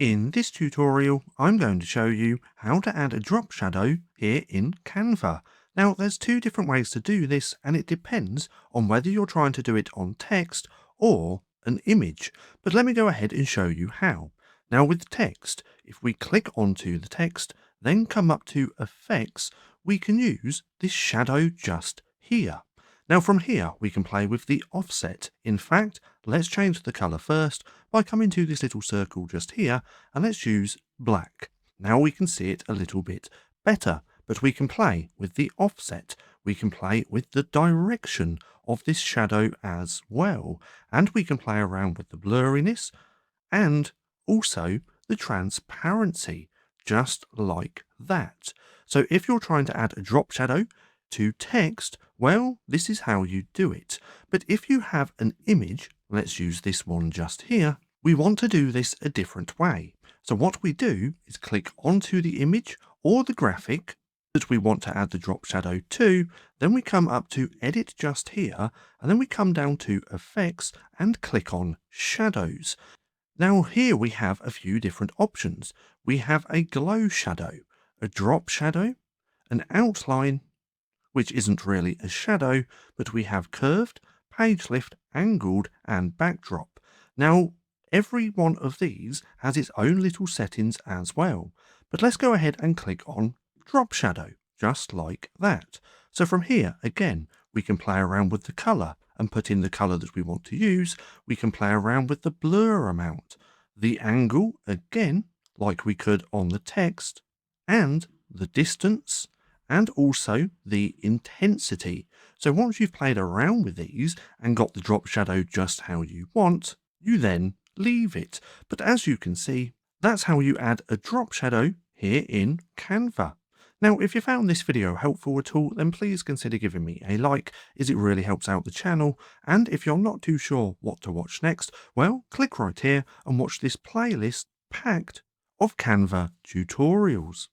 In this tutorial, I'm going to show you how to add a drop shadow here in Canva. Now, there's two different ways to do this, and it depends on whether you're trying to do it on text or an image. But let me go ahead and show you how. Now, with text, if we click onto the text, then come up to Effects, we can use this shadow just here. Now from here, we can play with the offset. In fact, let's change the color first by coming to this little circle just here, and let's use black. Now we can see it a little bit better, but we can play with the offset. We can play with the direction of this shadow as well, and we can play around with the blurriness and also the transparency, just like that. So if you're trying to add a drop shadow to text, well, this is how you do it. But if you have an image, let's use this one just here, we want to do this a different way. So what we do is click onto the image or the graphic that we want to add the drop shadow to, then we come up to Edit just here, and then we come down to Effects and click on Shadows. Now here we have a few different options. We have a glow shadow, a drop shadow, an outline, which isn't really a shadow, but we have curved, page lift, angled, and backdrop. Now, every one of these has its own little settings as well. But let's go ahead and click on drop shadow, just like that. So from here, again, we can play around with the color and put in the color that we want to use. We can play around with the blur amount, the angle, again, like we could on the text, and the distance, and also the intensity. So once you've played around with these and got the drop shadow just how you want, you then leave it. But as you can see, that's how you add a drop shadow here in Canva. Now, if you found this video helpful at all, then please consider giving me a like, as it really helps out the channel. And if you're not too sure what to watch next, well, click right here and watch this playlist packed of Canva tutorials.